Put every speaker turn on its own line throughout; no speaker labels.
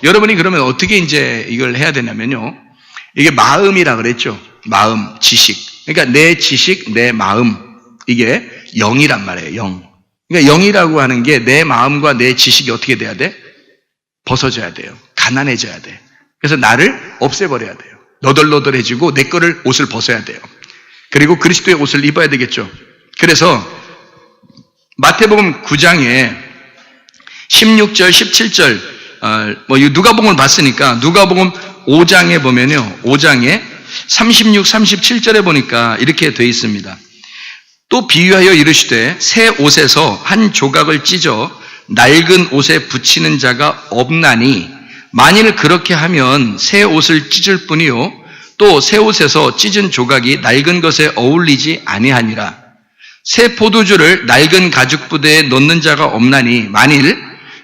여러분이 그러면 어떻게 이제 이걸 해야 되냐면요. 이게 마음이라 그랬죠. 마음, 지식. 그러니까 내 지식, 내 마음. 이게 영이란 말이에요. 영. 그러니까 영이라고 하는 게 내 마음과 내 지식이 어떻게 돼야 돼? 벗어져야 돼요. 가난해져야 돼. 그래서 나를 없애버려야 돼요. 너덜너덜해지고 내 거를 옷을 벗어야 돼요. 그리고 그리스도의 옷을 입어야 되겠죠. 그래서 마태복음 9장에 16절, 17절, 누가복음을 봤으니까 누가복음 5장에 보면요. 5장에 36, 37절에 보니까 이렇게 되어 있습니다. 또 비유하여 이르시되 새 옷에서 한 조각을 찢어 낡은 옷에 붙이는 자가 없나니 만일 그렇게 하면 새 옷을 찢을 뿐이요 또 새 옷에서 찢은 조각이 낡은 것에 어울리지 아니하니라. 새 포도주를 낡은 가죽 부대에 넣는 자가 없나니 만일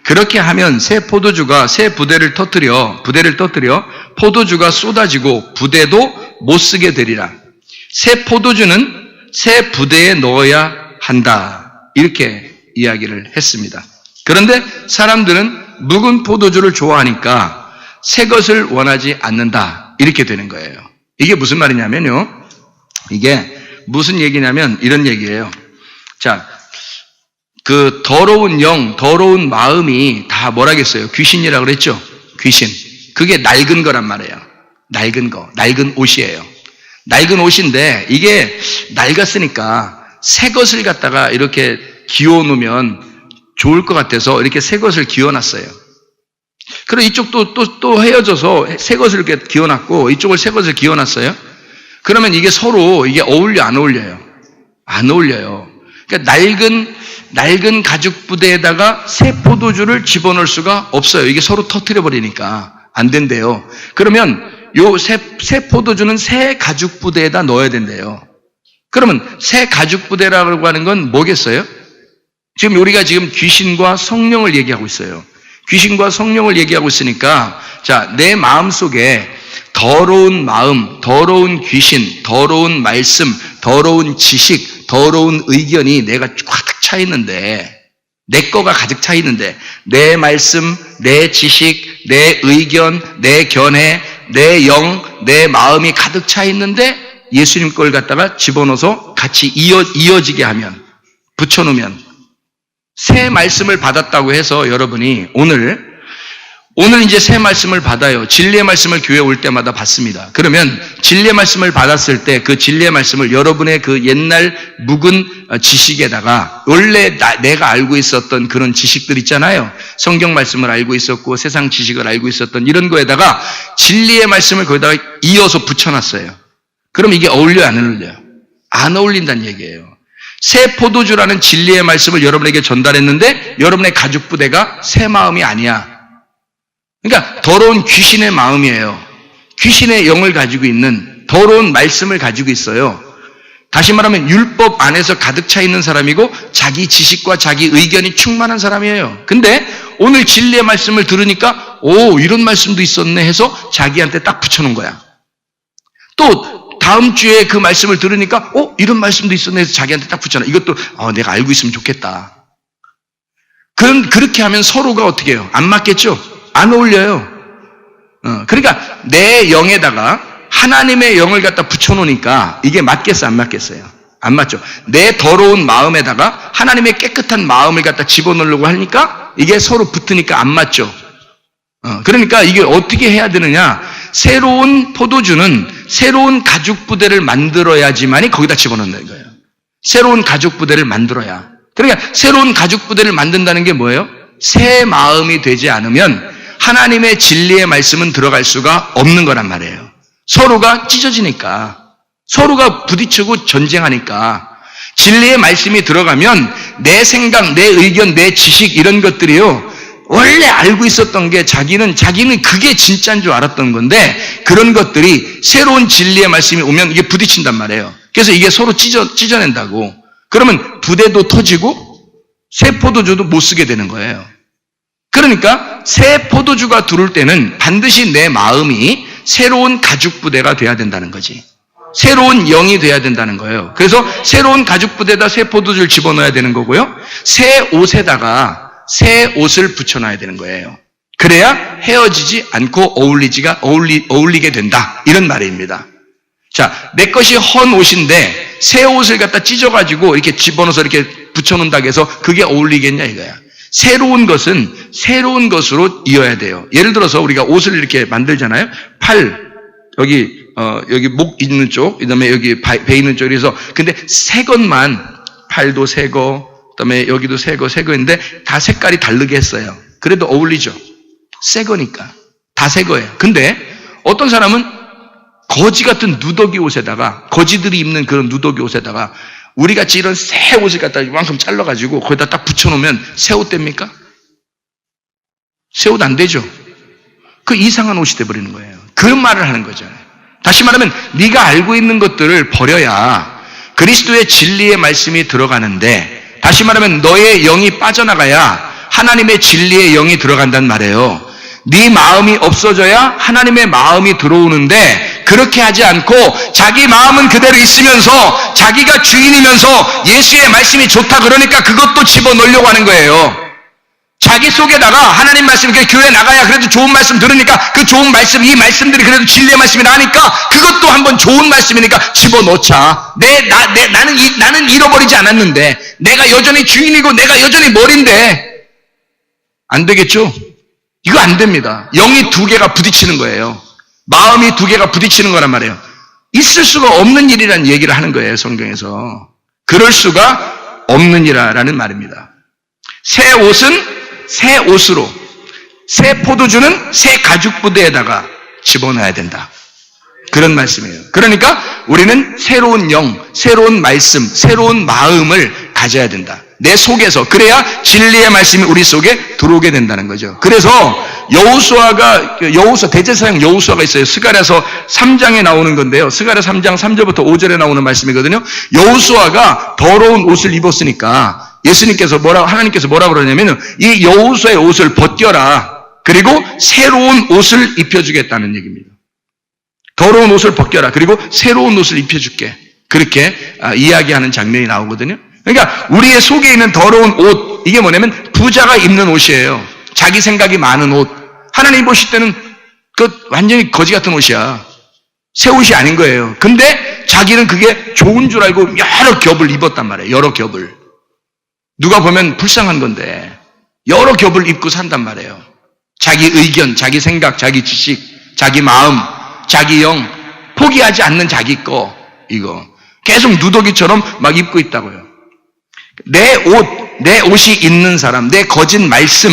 그렇게 하면 새 포도주가 새 부대를 터뜨려 포도주가 쏟아지고 부대도 못 쓰게 되리라. 새 포도주는 새 부대에 넣어야 한다. 이렇게 이야기를 했습니다. 그런데 사람들은 묵은 포도주를 좋아하니까 새 것을 원하지 않는다. 이렇게 되는 거예요. 이게 무슨 말이냐면요. 이게 무슨 얘기냐면 이런 얘기예요. 자, 그 더러운 영, 더러운 마음이 다 뭐라겠어요? 귀신이라고 그랬죠? 귀신. 그게 낡은 거란 말이에요. 낡은 거, 낡은 옷이에요. 낡은 옷인데 이게 낡았으니까 새 것을 갖다가 이렇게 기워놓으면 좋을 것 같아서 이렇게 새 것을 기워놨어요. 그리고 이쪽도 또 헤어져서 새 것을 이렇게 기워놨고 이쪽을 새 것을 기워놨어요. 그러면 이게 서로 이게 어울려 안 어울려요? 안 어울려요. 그러니까 낡은 가죽 부대에다가 새 포도주를 집어넣을 수가 없어요. 이게 서로 터뜨려 버리니까 안 된대요. 그러면 요 새 포도주는 새 가죽 부대에다 넣어야 된대요. 그러면 새 가죽 부대라고 하는 건 뭐겠어요? 지금 우리가 지금 귀신과 성령을 얘기하고 있어요. 귀신과 성령을 얘기하고 있으니까 자, 내 마음 속에 더러운 마음, 더러운 귀신, 더러운 말씀, 더러운 지식, 더러운 의견이 내가 가득 차 있는데 내 거가 가득 차 있는데 내 말씀, 내 지식, 내 의견, 내 견해, 내 영, 내 마음이 가득 차 있는데 예수님 걸 갖다가 집어넣어서 같이 이어지게 하면 붙여놓으면 새 말씀을 받았다고 해서 여러분이 오늘 이제 새 말씀을 받아요. 진리의 말씀을 교회 올 때마다 받습니다. 그러면 진리의 말씀을 받았을 때 그 진리의 말씀을 여러분의 그 옛날 묵은 지식에다가 원래 내가 알고 있었던 그런 지식들 있잖아요. 성경 말씀을 알고 있었고 세상 지식을 알고 있었던 이런 거에다가 진리의 말씀을 거기다가 이어서 붙여놨어요. 그럼 이게 어울려요? 안 어울려요? 안 어울린다는 얘기예요. 새 포도주라는 진리의 말씀을 여러분에게 전달했는데 여러분의 가죽 부대가 새 마음이 아니야. 그러니까 더러운 귀신의 마음이에요. 귀신의 영을 가지고 있는 더러운 말씀을 가지고 있어요. 다시 말하면 율법 안에서 가득 차 있는 사람이고 자기 지식과 자기 의견이 충만한 사람이에요. 근데 오늘 진리의 말씀을 들으니까 이런 말씀도 있었네 해서 자기한테 딱 붙여놓은 거야. 또 다음 주에 그 말씀을 들으니까 이런 말씀도 있었네 해서 자기한테 딱 붙여놔. 이것도 내가 알고 있으면 좋겠다. 그렇게 하면 서로가 어떻게 해요? 안 맞겠죠? 안 어울려요. 그러니까 내 영에다가 하나님의 영을 갖다 붙여놓으니까 이게 맞겠어? 안 맞겠어요? 안 맞죠? 내 더러운 마음에다가 하나님의 깨끗한 마음을 갖다 집어넣으려고 하니까 이게 서로 붙으니까 안 맞죠? 그러니까 이게 어떻게 해야 되느냐? 새로운 포도주는 새로운 가죽 부대를 만들어야지만이 거기다 집어넣는 거예요. 새로운 가죽 부대를 만들어야. 그러니까 새로운 가죽 부대를 만든다는 게 뭐예요? 새 마음이 되지 않으면 하나님의 진리의 말씀은 들어갈 수가 없는 거란 말이에요. 서로가 찢어지니까, 서로가 부딪히고 전쟁하니까 진리의 말씀이 들어가면 내 생각, 내 의견, 내 지식 이런 것들이요 원래 알고 있었던 게 자기는 그게 진짜인 줄 알았던 건데 그런 것들이 새로운 진리의 말씀이 오면 이게 부딪힌단 말이에요. 그래서 이게 서로 찢어낸다고. 그러면 부대도 터지고 새 포도주도 못 쓰게 되는 거예요. 그러니까 새 포도주가 들어올 때는 반드시 내 마음이 새로운 가죽 부대가 돼야 된다는 거지. 새로운 영이 돼야 된다는 거예요. 그래서 새로운 가죽 부대에다 새 포도주를 집어넣어야 되는 거고요. 새 옷에다가 새 옷을 붙여놔야 되는 거예요. 그래야 헤어지지 않고 어울리게 된다. 이런 말입니다. 자, 내 것이 헌 옷인데 새 옷을 갖다 찢어가지고 이렇게 집어넣어서 이렇게 붙여놓는다고 해서 그게 어울리겠냐 이거야. 새로운 것은 새로운 것으로 이어야 돼요. 예를 들어서 우리가 옷을 이렇게 만들잖아요. 여기 목 있는 쪽, 그 다음에 여기 배 있는 쪽에서 근데 새 것만 팔도 새 거, 그 다음에 여기도 새 거인데 다 색깔이 다르게 했어요. 그래도 어울리죠. 새 거니까. 다 새 거예요. 근데 어떤 사람은 거지 같은 누더기 옷에다가, 거지들이 입는 그런 누더기 옷에다가 우리같이 이런 새 옷을 갖다 이만큼 잘라가지고 거기다 딱 붙여놓으면 새 옷 됩니까? 새 옷 안 되죠. 그 이상한 옷이 돼버리는 거예요. 그 말을 하는 거죠. 다시 말하면 네가 알고 있는 것들을 버려야 그리스도의 진리의 말씀이 들어가는데, 다시 말하면 너의 영이 빠져나가야 하나님의 진리의 영이 들어간단 말이에요. 네 마음이 없어져야 하나님의 마음이 들어오는데, 그렇게 하지 않고 자기 마음은 그대로 있으면서 자기가 주인이면서 예수의 말씀이 좋다 그러니까 그것도 집어넣으려고 하는 거예요. 자기 속에다가 하나님 말씀, 교회 나가야 그래도 좋은 말씀 들으니까 그 좋은 말씀, 이 말씀들이 그래도 진리의 말씀이 나니까 그것도 한번 좋은 말씀이니까 집어넣자. 나는 잃어버리지 않았는데, 내가 여전히 주인이고 내가 여전히 머리인데. 안 되겠죠? 이거 안 됩니다. 영이 두 개가 부딪히는 거예요. 마음이 두 개가 부딪히는 거란 말이에요. 있을 수가 없는 일이라는 얘기를 하는 거예요, 성경에서. 그럴 수가 없는 일이라는 말입니다. 새 옷은 새 옷으로, 새 포도주는 새 가죽 부대에다가 집어넣어야 된다. 그런 말씀이에요. 그러니까 우리는 새로운 영, 새로운 말씀, 새로운 마음을 가져야 된다. 내 속에서. 그래야 진리의 말씀이 우리 속에 들어오게 된다는 거죠. 그래서 대제사장 여호수아가 있어요. 스가랴서 3장에 나오는 건데요. 스가랴 3장 3절부터 5절에 나오는 말씀이거든요. 여호수아가 더러운 옷을 입었으니까 하나님께서 뭐라고 그러냐면, 이 여호수아의 옷을 벗겨라. 그리고 새로운 옷을 입혀주겠다는 얘기입니다. 더러운 옷을 벗겨라. 그리고 새로운 옷을 입혀줄게. 그렇게 이야기하는 장면이 나오거든요. 그러니까 우리의 속에 있는 더러운 옷, 이게 뭐냐면 부자가 입는 옷이에요. 자기 생각이 많은 옷. 하나님 보실 때는 그 완전히 거지 같은 옷이야. 새 옷이 아닌 거예요. 근데 자기는 그게 좋은 줄 알고 여러 겹을 입었단 말이에요. 여러 겹을. 누가 보면 불쌍한 건데 여러 겹을 입고 산단 말이에요. 자기 의견, 자기 생각, 자기 지식, 자기 마음, 자기 영, 포기하지 않는 자기 거, 이거 계속 누더기처럼 막 입고 있다고요. 내 옷이 있는 사람, 내 거짓 말씀,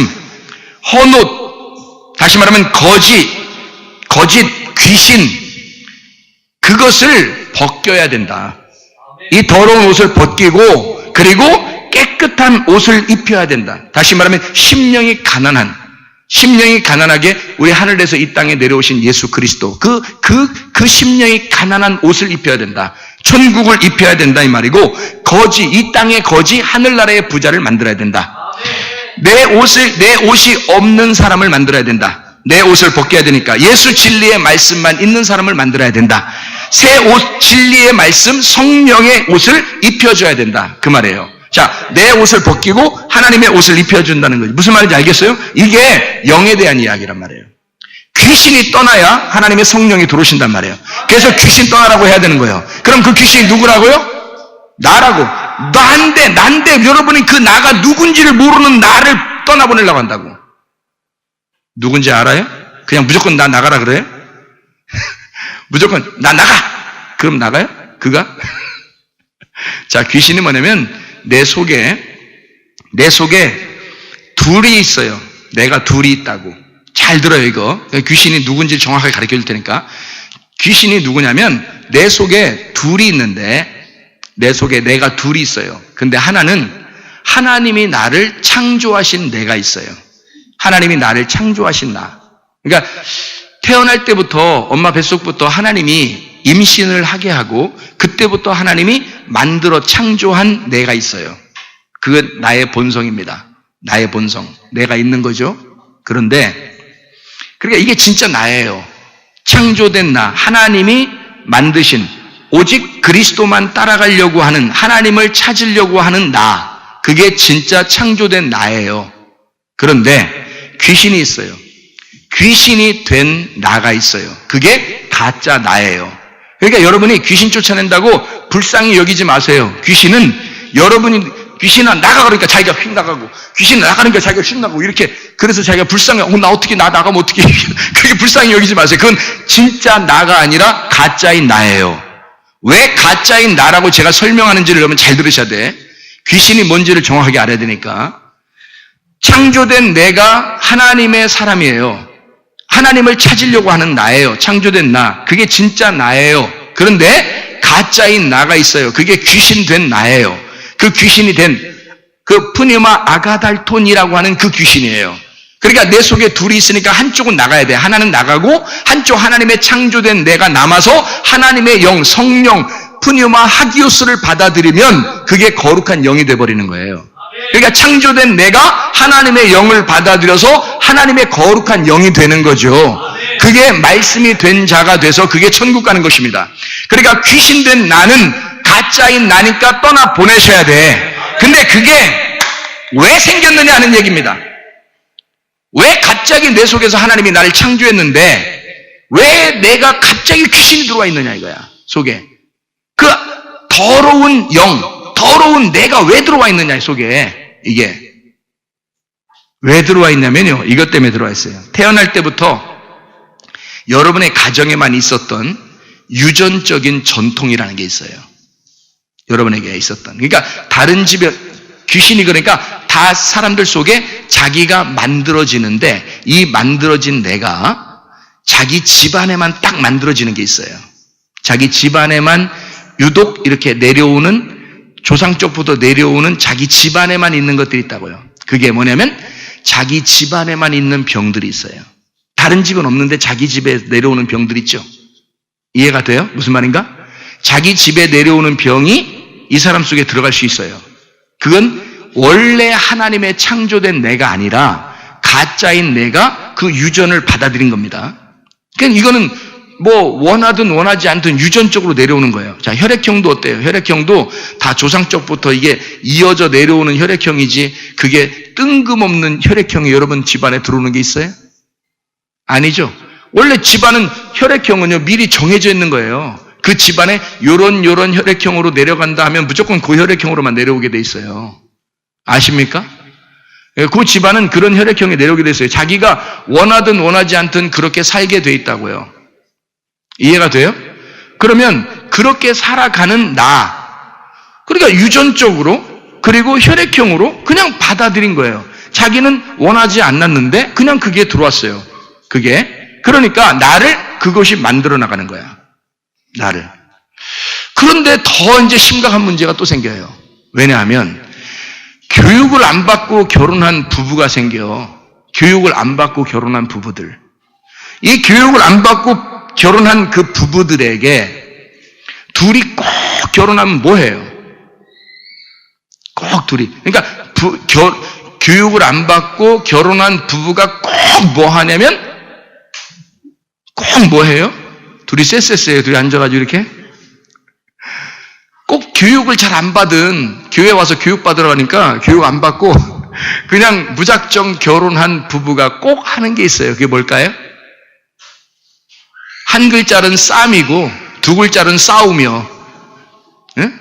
헌옷, 다시 말하면 거짓, 귀신, 그것을 벗겨야 된다. 이 더러운 옷을 벗기고, 그리고 깨끗한 옷을 입혀야 된다. 다시 말하면 심령이 가난하게 우리 하늘에서 이 땅에 내려오신 예수 그리스도, 그 심령이 가난한 옷을 입혀야 된다. 천국을 입혀야 된다 이 말이고, 이 땅의 거지, 하늘나라의 부자를 만들어야 된다. 내 옷이 없는 사람을 만들어야 된다. 내 옷을 벗겨야 되니까 예수 진리의 말씀만 있는 사람을 만들어야 된다. 새 옷, 진리의 말씀, 성령의 옷을 입혀줘야 된다. 그 말이에요. 자, 내 옷을 벗기고 하나님의 옷을 입혀준다는 거지. 무슨 말인지 알겠어요? 이게 영에 대한 이야기란 말이에요. 귀신이 떠나야 하나님의 성령이 들어오신단 말이에요. 그래서 귀신 떠나라고 해야 되는 거예요. 그럼 그 귀신이 누구라고요? 나라고. 난데 여러분이 그 나가 누군지를 모르는 나를 떠나보내려고 한다고. 누군지 알아요? 그냥 무조건 나 나가라 그래요? 무조건 나 나가! 그럼 나가요? 그가? 자, 귀신이 뭐냐면 내 속에 둘이 있어요. 내가 둘이 있다고. 잘 들어요, 이거. 귀신이 누군지 정확하게 가르쳐 줄 테니까. 귀신이 누구냐면 내 속에 둘이 있는데, 내 속에 내가 둘이 있어요. 근데 하나는 하나님이 나를 창조하신 내가 있어요. 하나님이 나를 창조하신 나. 그러니까 태어날 때부터 엄마 뱃속부터 하나님이 임신을 하게 하고 그때부터 하나님이 만들어 창조한 내가 있어요. 그건 나의 본성입니다. 나의 본성. 내가 있는 거죠. 그런데 그러니까 이게 진짜 나예요. 창조된 나, 하나님이 만드신, 오직 그리스도만 따라가려고 하는, 하나님을 찾으려고 하는 나, 그게 진짜 창조된 나예요. 그런데 귀신이 있어요. 귀신이 된 나가 있어요. 그게 가짜 나예요. 그러니까 여러분이 귀신 쫓아낸다고 불쌍히 여기지 마세요. 귀신아 나가 그러니까 자기가 휙 나가고, 귀신 나가니까 자기가 휙 나가고, 이렇게, 그래서 자기가 불쌍해. 나 어떻게, 나 나가면 어떻게, 그렇게 불쌍히 여기지 마세요. 그건 진짜 나가 아니라 가짜인 나예요. 왜 가짜인 나라고 제가 설명하는지를 여러분 잘 들으셔야 돼. 귀신이 뭔지를 정확하게 알아야 되니까. 창조된 내가 하나님의 사람이에요. 하나님을 찾으려고 하는 나예요. 창조된 나. 그게 진짜 나예요. 그런데 가짜인 나가 있어요. 그게 귀신 된 나예요. 그 귀신이 된 그 푸니마 아가달톤이라고 하는 그 귀신이에요. 그러니까 내 속에 둘이 있으니까 한쪽은 나가야 돼. 하나는 나가고 한쪽 하나님의 창조된 내가 남아서 하나님의 영, 성령, 푸니마 하기오스를 받아들이면 그게 거룩한 영이 돼버리는 거예요. 그러니까 창조된 내가 하나님의 영을 받아들여서 하나님의 거룩한 영이 되는 거죠. 그게 말씀이 된 자가 돼서 그게 천국 가는 것입니다. 그러니까 귀신된 나는 가짜인 나니까 떠나 보내셔야 돼. 근데 그게 왜 생겼느냐 하는 얘기입니다. 왜 갑자기 내 속에서 하나님이 나를 창조했는데 왜 내가 갑자기 귀신이 들어와 있느냐 이거야. 속에. 그 더러운 영, 더러운 내가 왜 들어와 있느냐 속에. 이게 왜 들어와 있냐면요. 이것 때문에 들어와 있어요. 태어날 때부터 여러분의 가정에만 있었던 유전적인 전통이라는 게 있어요. 여러분에게 있었던. 그러니까 다른 집에 귀신이 그러니까 다 사람들 속에 자기가 만들어지는데 이 만들어진 내가 자기 집안에만 딱 만들어지는 게 있어요. 자기 집안에만 유독 이렇게 내려오는 조상 쪽부터 내려오는 자기 집안에만 있는 것들이 있다고요. 그게 뭐냐면 자기 집안에만 있는 병들이 있어요. 다른 집은 없는데 자기 집에 내려오는 병들 있죠. 이해가 돼요? 무슨 말인가? 자기 집에 내려오는 병이 이 사람 속에 들어갈 수 있어요. 그건 원래 하나님의 창조된 내가 아니라 가짜인 내가 그 유전을 받아들인 겁니다. 그러니까 이거는 뭐 원하든 원하지 않든 유전적으로 내려오는 거예요. 자, 혈액형도 어때요? 혈액형도 다 조상 쪽부터 이게 이어져 내려오는 혈액형이지 그게 뜬금없는 혈액형이 여러분 집안에 들어오는 게 있어요? 아니죠. 원래 집안은 혈액형은요 미리 정해져 있는 거예요. 그 집안에 요런 혈액형으로 내려간다 하면 무조건 그 혈액형으로만 내려오게 돼 있어요. 아십니까? 그 집안은 그런 혈액형에 내려오게 돼 있어요. 자기가 원하든 원하지 않든 그렇게 살게 돼 있다고요. 이해가 돼요? 그러면 그렇게 살아가는 나, 그러니까 유전적으로 그리고 혈액형으로 그냥 받아들인 거예요. 자기는 원하지 않았는데 그냥 그게 들어왔어요. 그게. 그러니까 나를 그것이 만들어 나가는 거야. 나를. 그런데 더 이제 심각한 문제가 또 생겨요. 왜냐하면 교육을 안 받고 결혼한 부부가 생겨. 교육을 안 받고 결혼한 부부들. 이 교육을 안 받고 결혼한 그 부부들에게 둘이 꼭 결혼하면 뭐 해요? 꼭 둘이. 그러니까 교육을 안 받고 결혼한 부부가 꼭 뭐 하냐면 꼭 뭐 해요? 둘이 쎄쎄쎄요. 둘이 앉아가지고 이렇게. 꼭 교육을 잘 안 받은, 교회 와서 교육 받으러 가니까 교육 안 받고 그냥 무작정 결혼한 부부가 꼭 하는 게 있어요. 그게 뭘까요? 한 글자는 쌈이고 두 글자는 싸우며. 예?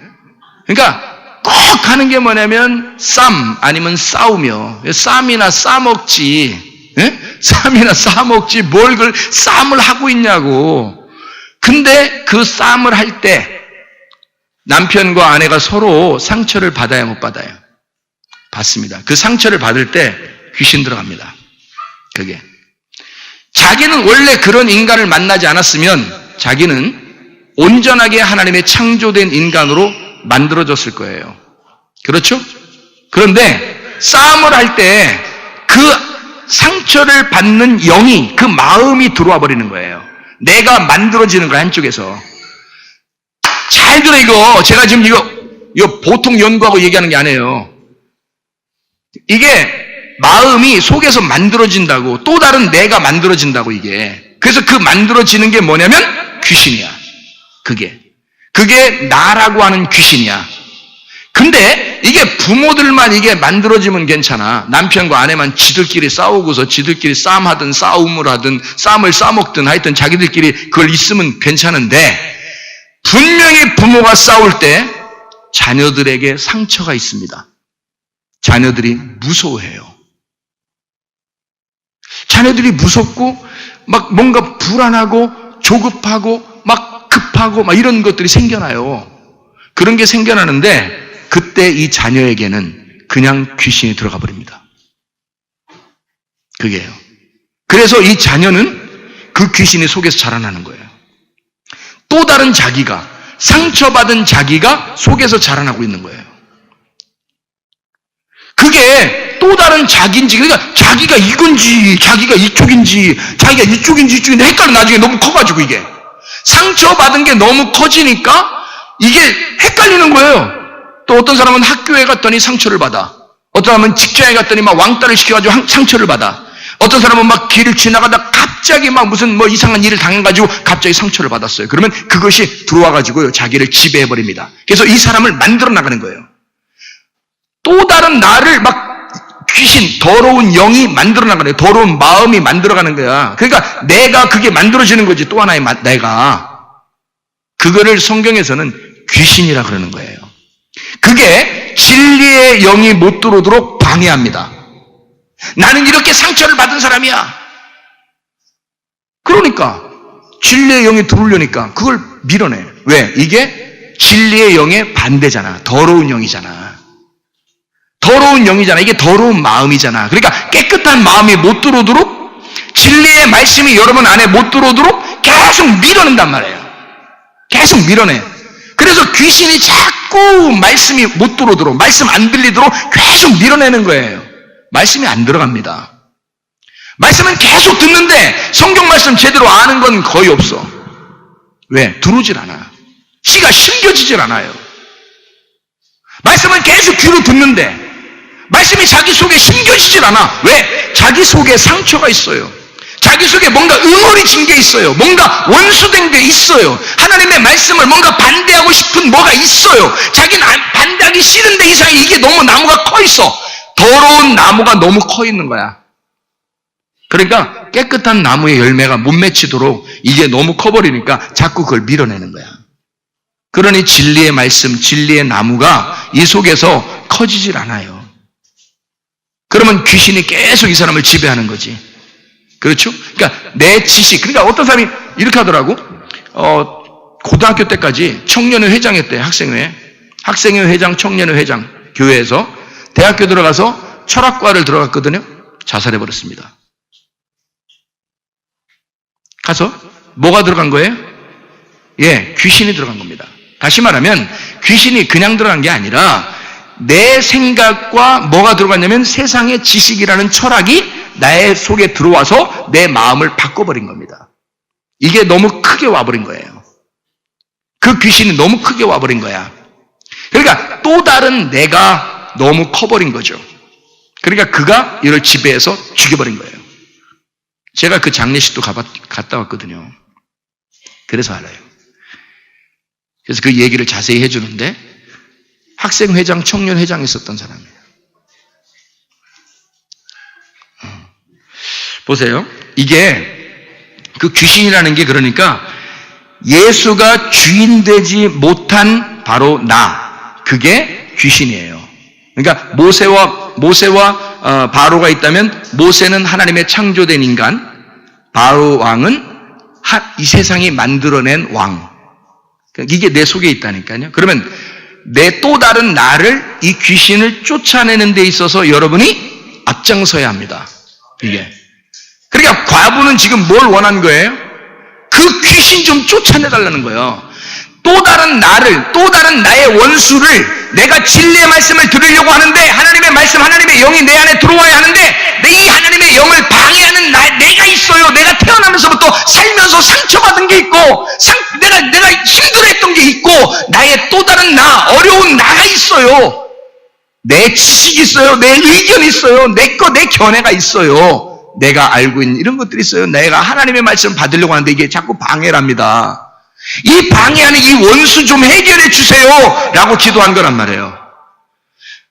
그러니까 꼭 하는 게 뭐냐면 쌈 아니면 싸우며. 쌈이나 싸먹지. 예? 쌈이나 싸먹지 뭘 그걸 쌈을 하고 있냐고. 근데 그 쌈을 할 때 남편과 아내가 서로 상처를 받아야 못 받아요? 받습니다. 그 상처를 받을 때 귀신 들어갑니다. 그게. 자기는 원래 그런 인간을 만나지 않았으면 자기는 온전하게 하나님의 창조된 인간으로 만들어졌을 거예요. 그렇죠? 그런데 싸움을 할 때 그 상처를 받는 영이, 그 마음이 들어와 버리는 거예요. 내가 만들어지는 거야, 한쪽에서. 잘 들어, 이거. 제가 지금 이거 보통 연구하고 얘기하는 게 아니에요. 이게 마음이 속에서 만들어진다고, 또 다른 내가 만들어진다고, 이게. 그래서 그 만들어지는 게 뭐냐면 귀신이야. 그게 나라고 하는 귀신이야. 근데 이게 부모들만 이게 만들어지면 괜찮아. 남편과 아내만 지들끼리 싸우고서 지들끼리 싸움하든 싸움을 하든 싸움을 싸먹든 하여튼 자기들끼리 그걸 있으면 괜찮은데 분명히 부모가 싸울 때 자녀들에게 상처가 있습니다. 자녀들이 무서워해요. 자녀들이 무섭고 막 뭔가 불안하고 조급하고 막 급하고 막 이런 것들이 생겨나요. 그런 게 생겨나는데 그때 이 자녀에게는 그냥 귀신이 들어가 버립니다. 그게요. 그래서 이 자녀는 그 귀신이 속에서 자라나는 거예요. 또 다른 자기가, 상처받은 자기가 속에서 자라나고 있는 거예요. 그게 또 다른 자기인지, 그러니까 자기가 이건지, 자기가 이쪽인지, 자기가 이쪽인지 헷갈려. 나중에 너무 커가지고 이게. 상처받은 게 너무 커지니까 이게 헷갈리는 거예요. 또 어떤 사람은 학교에 갔더니 상처를 받아. 어떤 사람은 직장에 갔더니 막 왕따를 시켜가지고 상처를 받아. 어떤 사람은 막 길을 지나가다 갑자기 막 무슨 뭐 이상한 일을 당해가지고 갑자기 상처를 받았어요. 그러면 그것이 들어와가지고요, 자기를 지배해버립니다. 그래서 이 사람을 만들어 나가는 거예요. 또 다른 나를 막 귀신, 더러운 영이 만들어 나가는 거예요. 더러운 마음이 만들어가는 거야. 그러니까 내가 그게 만들어지는 거지. 또 하나의 내가. 그거를 성경에서는 귀신이라 그러는 거예요. 그게 진리의 영이 못 들어오도록 방해합니다. 나는 이렇게 상처를 받은 사람이야. 그러니까 진리의 영이 들어오려니까 그걸 밀어내. 왜? 이게 진리의 영의 반대잖아. 더러운 영이잖아. 더러운 영이잖아. 이게 더러운 마음이잖아. 그러니까 깨끗한 마음이 못 들어오도록, 진리의 말씀이 여러분 안에 못 들어오도록 계속 밀어낸단 말이에요. 계속 밀어내. 그래서 귀신이 자꾸 말씀이 못 들어오도록, 말씀 안 들리도록 계속 밀어내는 거예요. 말씀이 안 들어갑니다. 말씀은 계속 듣는데 성경 말씀 제대로 아는 건 거의 없어. 왜? 들어오질 않아. 씨가 심겨지질 않아요. 말씀은 계속 귀로 듣는데 말씀이 자기 속에 심겨지질 않아. 왜? 자기 속에 상처가 있어요. 자기 속에 뭔가 응어리진 게 있어요. 뭔가 원수된 게 있어요. 하나님의 말씀을 뭔가 반대하고 싶은 뭐가 있어요. 자기는 반대하기 싫은데 이상하게 이게 너무 나무가 커 있어. 더러운 나무가 너무 커 있는 거야. 그러니까 깨끗한 나무의 열매가 못 맺히도록 이게 너무 커버리니까 자꾸 그걸 밀어내는 거야. 그러니 진리의 말씀, 진리의 나무가 이 속에서 커지질 않아요. 그러면 귀신이 계속 이 사람을 지배하는 거지. 그렇죠? 그러니까 내 지식, 그러니까 어떤 사람이 이렇게 하더라고. 고등학교 때까지 청년회 회장했대. 학생회 회장, 청년회 회장, 교회에서. 대학교 들어가서 철학과를 들어갔거든요. 자살해버렸습니다. 가서 뭐가 들어간 거예요? 예, 귀신이 들어간 겁니다. 다시 말하면 귀신이 그냥 들어간 게 아니라 내 생각과 뭐가 들어갔냐면 세상의 지식이라는 철학이 나의 속에 들어와서 내 마음을 바꿔버린 겁니다. 이게 너무 크게 와버린 거예요. 그 귀신이 너무 크게 와버린 거야. 그러니까 또 다른 내가 너무 커버린 거죠. 그러니까 그가 이를 지배해서 죽여버린 거예요. 제가 그 장례식도 갔다 왔거든요. 그래서 알아요. 그래서 그 얘기를 자세히 해주는데 학생회장, 청년회장 있었던 사람이에요. 보세요. 이게 그 귀신이라는 게 그러니까 예수가 주인 되지 못한 바로 나, 그게 귀신이에요. 그러니까 모세와 바로가 있다면 모세는 하나님의 창조된 인간, 바로 왕은 이 세상이 만들어낸 왕. 이게 내 속에 있다니까요. 그러면 내 또 다른 나를, 이 귀신을 쫓아내는 데 있어서 여러분이 앞장서야 합니다. 이게. 그러니까 과부는 지금 뭘 원한 거예요? 그 귀신 좀 쫓아내달라는 거예요. 또 다른 나를, 또 다른 나의 원수를 내가 진리의 말씀을 들으려고 하는데 하나님의 말씀, 하나님의 영이 내 안에 들어와야 하는데 이 하나님의 영을 방해하는 내가 있어요. 내가 태어나면서부터 살면서 상처받은 게 있고 내가 힘들었던 게 있고 나의 또 다른 나, 어려운 나가 있어요. 내 지식이 있어요. 내 의견이 있어요. 내 견해가 있어요. 내가 알고 있는 이런 것들이 있어요. 내가 하나님의 말씀 받으려고 하는데 이게 자꾸 방해를 합니다. 이 방해하는 이 원수 좀 해결해 주세요 라고 기도한 거란 말이에요.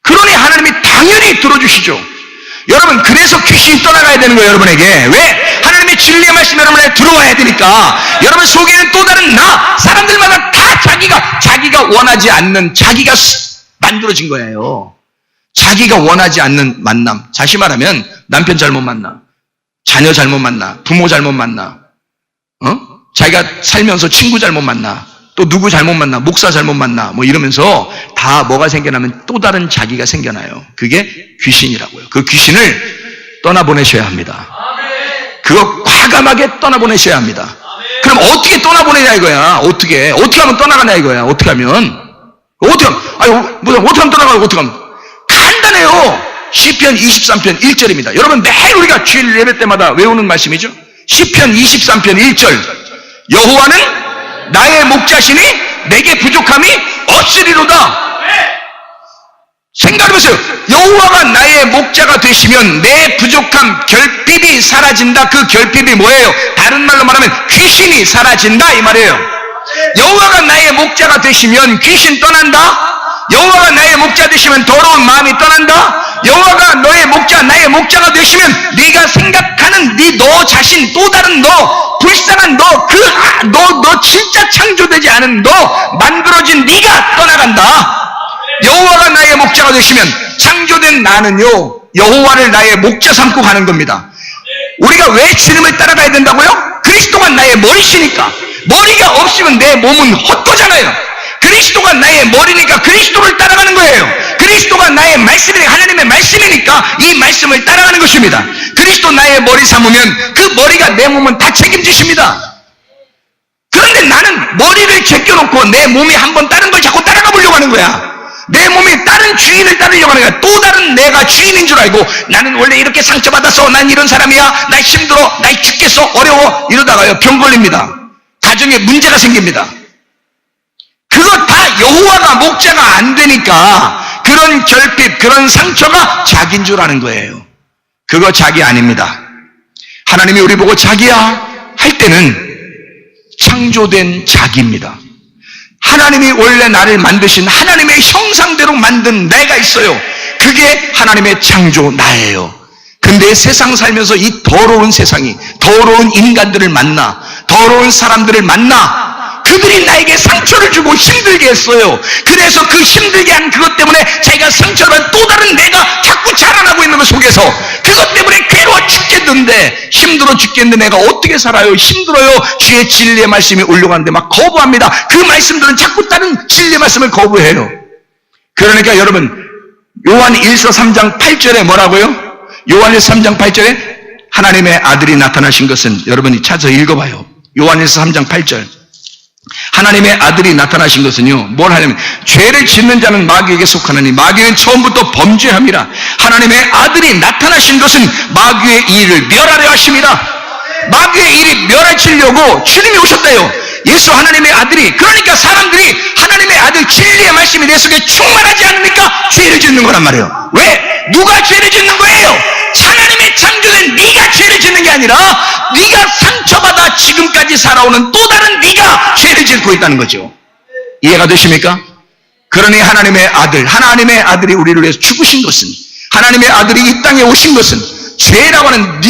그러니 하나님이 당연히 들어주시죠. 여러분, 그래서 귀신이 떠나가야 되는 거예요, 여러분에게. 왜? 하나님의 진리의 말씀이 여러분에게 들어와야 되니까. 여러분 속에는 또 다른 사람들마다 다 자기가 원하지 않는, 자기가 만들어진 거예요. 자기가 원하지 않는 만남. 다시 말하면, 남편 잘못 만나, 자녀 잘못 만나, 부모 잘못 만나, 자기가 살면서 친구 잘못 만나, 또 누구 잘못 만나, 목사 잘못 만나, 뭐 이러면서 다 뭐가 생겨나면 또 다른 자기가 생겨나요. 그게 귀신이라고요. 그 귀신을 떠나보내셔야 합니다. 그거 과감하게 떠나보내셔야 합니다. 그럼 어떻게 떠나보내냐 이거야. 어떻게 하면 떠나가냐 이거야. 어떻게 하면 떠나가고 어떻게 하면. 간단해요. 시편 23편 1절입니다. 여러분 매일 우리가 주일 예배 때마다 외우는 말씀이죠. 시편 23편 1절. 여호와는 나의 목자시니 내게 부족함이 없으리로다. 생각해보세요. 여호와가 나의 목자가 되시면 내 부족함, 결핍이 사라진다. 그 결핍이 뭐예요? 다른 말로 말하면 귀신이 사라진다 이 말이에요. 여호와가 나의 목자가 되시면 귀신 떠난다. 여호와가 나의 목자 되시면 더러운 마음이 떠난다. 여호와가 너의 목자, 나의 목자가 되시면 네가 생각하는 너 자신, 또 다른 너, 불쌍한 너 진짜 창조되지 않은 너, 만들어진 네가 떠나간다. 여호와가 나의 목자가 되시면 창조된 나는요, 여호와를 나의 목자 삼고 가는 겁니다. 우리가 왜 주님을 따라가야 된다고요? 그리스도가 나의 머리시니까. 머리가 없으면 내 몸은 헛거잖아요. 그리스도가 나의 머리니까 그리스도를 따라가는 거예요. 그리스도가 나의 말씀이니까, 하나님의 말씀이니까 이 말씀을 따라가는 것입니다. 그리스도 나의 머리 삼으면 그 머리가 내 몸은 다 책임지십니다. 그런데 나는 머리를 제껴놓고 내 몸이 한번 다른 걸 자꾸 따라가 보려고 하는 거야. 내 몸이 다른 주인을 따르려고 하는 거야. 또 다른 내가 주인인 줄 알고, 나는 원래 이렇게 상처받았어, 난 이런 사람이야, 나 힘들어, 나 죽겠어, 어려워, 이러다가요 병 걸립니다. 가정에 문제가 생깁니다. 그거 다 여호와가 목자가 안 되니까 그런 결핍, 그런 상처가 자기인 줄 아는 거예요. 그거 자기 아닙니다. 하나님이 우리 보고 자기야 할 때는 창조된 자기입니다. 하나님이 원래 나를 만드신 하나님의 형상대로 만든 내가 있어요. 그게 하나님의 창조 나예요. 근데 세상 살면서 이 더러운 세상이, 더러운 인간들을 만나, 더러운 사람들을 만나, 그들이 나에게 상처를 주고 힘들게 했어요. 그래서 그 힘들게 한 그것 때문에 자기가 상처를 받은 또 다른 내가 자꾸 자라나고 있는 것 속에서 그것 때문에 괴로워 죽겠는데, 힘들어 죽겠는데 내가 어떻게 살아요? 힘들어요. 주의 진리의 말씀이 올려가는데 막 거부합니다. 그 말씀들은 자꾸 다른 진리의 말씀을 거부해요. 그러니까 여러분, 요한일서 3장 8절에 뭐라고요? 요한일서 3장 8절에 하나님의 아들이 나타나신 것은, 여러분이 찾아서 읽어봐요. 요한일서 3장 8절. 하나님의 아들이 나타나신 것은요, 뭘 하냐면, 죄를 짓는 자는 마귀에게 속하느니 마귀는 처음부터 범죄함이라. 하나님의 아들이 나타나신 것은 마귀의 일을 멸하려 하십니다. 마귀의 일이 멸하시려고 주님이 오셨대요. 예수 하나님의 아들이. 그러니까 사람들이 하나님의 아들 진리의 말씀이 내 속에 충만하지 않으니까 죄를 짓는 거란 말이에요. 왜? 누가 죄를 짓는 거예요? 하나님의 창조된 네가 죄를 짓는 게 아니라 네가 상처받아 지금까지 살아오는 또 다른 네가 죄를 짓고 있다는 거죠. 이해가 되십니까? 그러니 하나님의 아들이 우리를 위해서 죽으신 것은, 하나님의 아들이 이 땅에 오신 것은, 죄라고 하는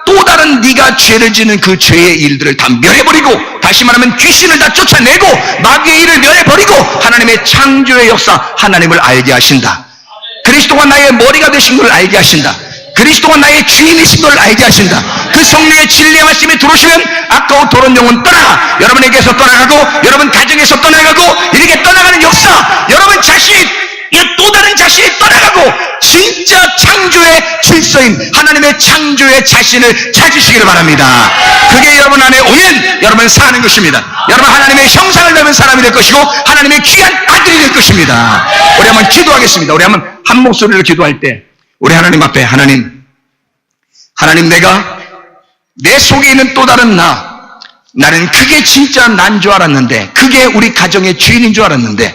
또 다른 네가 죄를 짓는 그 죄의 일들을 다 멸해버리고, 다시 말하면 귀신을 다 쫓아내고 마귀의 일을 멸해버리고 하나님의 창조의 역사, 하나님을 알게 하신다. 그리스도가 나의 머리가 되신 걸 알게 하신다. 그리스도가 나의 주인이신 걸 알게 하신다. 그 성령의 진리의 말씀이 들어오시면 아까운 더러운 영혼 떠나가, 여러분에게서 떠나가고, 여러분 가정에서 떠나가고, 이렇게 떠나가는 역사, 여러분 자신이, 또 다른 자신이 떠나가고 진짜 창조의 질서인 하나님의 창조의 자신을 찾으시기를 바랍니다. 그게 여러분 안에 오면 여러분 사는 것입니다. 여러분 하나님의 형상을 닮은 사람이 될 것이고 하나님의 귀한 아들이 될 것입니다. 우리 한번 기도하겠습니다. 우리 한번 한 목소리로 기도할 때, 우리 하나님 앞에, 하나님 내가 내 속에 있는 또 다른 나는 그게 진짜 난 줄 알았는데, 그게 우리 가정의 주인인 줄 알았는데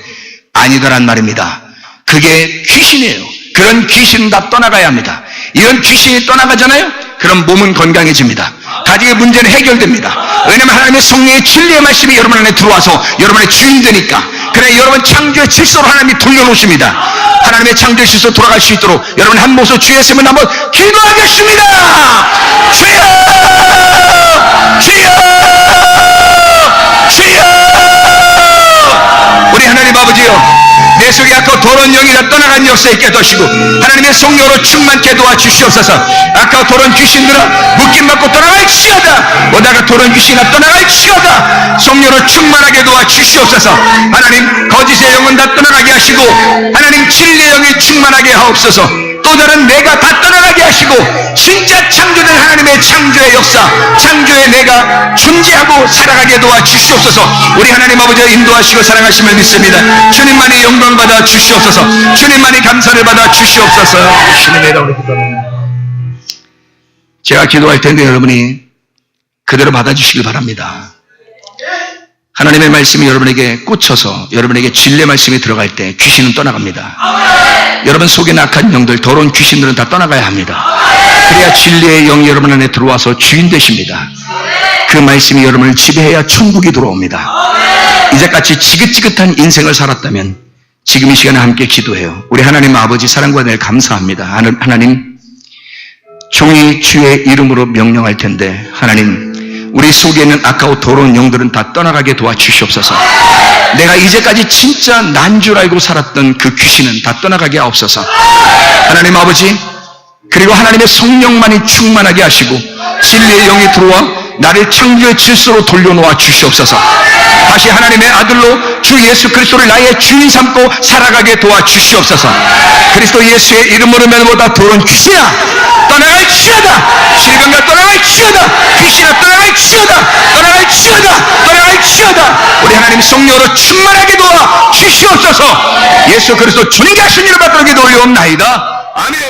아니더란 말입니다. 그게 귀신이에요. 그런 귀신은 다 떠나가야 합니다. 이런 귀신이 떠나가잖아요? 그럼 몸은 건강해집니다. 가정의 문제는 해결됩니다. 왜냐하면 하나님의 성령의 진리의 말씀이 여러분 안에 들어와서 여러분의 주인 되니까, 그래 여러분 창조의 질서로 하나님이 돌려놓으십니다. 하나님의 창조의 질서로 돌아갈 수 있도록 여러분 한 목소리 주의 이름을 한번 기도하겠습니다. 주여 주여 주여. 우리 하나님 아버지요, 내 속에 아까 더러운 영이 다 떠나간 역사 있게 도와주시고 하나님의 성령으로 충만케 도와주시옵소서. 아까 더러운 귀신들아 묶임받고 떠나갈지어다. 오다가 더러운 귀신이 다 떠나갈지어다. 성령으로 충만하게 도와주시옵소서. 하나님 거짓의 영은 다 떠나가게 하시고 하나님 진리의 영이 충만하게 하옵소서. 또 다른 내가 다 떠나가게 하시고 진짜 창조된 하나님의 창조의 역사, 창조의 내가 존재하고 살아가게 도와주시옵소서. 우리 하나님 아버지가 인도하시고 사랑하심을 믿습니다. 주님만이 영광 받아 주시옵소서. 주님만이 감사를 받아 주시옵소서. 주님의 이름으로 기도합니다. 제가 기도할 텐데 여러분이 그대로 받아주시길 바랍니다. 하나님의 말씀이 여러분에게 꽂혀서 여러분에게 진리의 말씀이 들어갈 때 귀신은 떠나갑니다. 여러분 속에 악한 영들, 더러운 귀신들은 다 떠나가야 합니다. 그래야 진리의 영이 여러분 안에 들어와서 주인 되십니다. 그 말씀이 여러분을 지배해야 천국이 들어옵니다. 이제까지 지긋지긋한 인생을 살았다면 지금 이 시간에 함께 기도해요. 우리 하나님 아버지 사랑과 은혜를 감사합니다. 하나님, 종이 주의 이름으로 명령할 텐데 하나님, 우리 속에 있는 아까워 더러운 영들은 다 떠나가게 도와주시옵소서. 내가 이제까지 진짜 난 줄 알고 살았던 그 귀신은 다 떠나가게 하옵소서. 하나님 아버지, 그리고 하나님의 성령만이 충만하게 하시고 진리의 영이 들어와 나를 창조의 질서로 돌려놓아 주시옵소서. 다시 하나님의 아들로 주 예수 그리스도를 나의 주인 삼고 살아가게 도와주시옵소서. 그리스도 예수의 이름으로 면보다 더러운 귀신아 떠나갈지어다. 실감과 떠나갈지어다. 귀신아 떠나갈지어다. 떠나갈지어다. 떠나갈지어다. 우리 하나님 성령으로 충만하게 도와 주시옵소서. 예수 그리스도 존귀하신 이름 받들게 올려옵나이다. 아멘.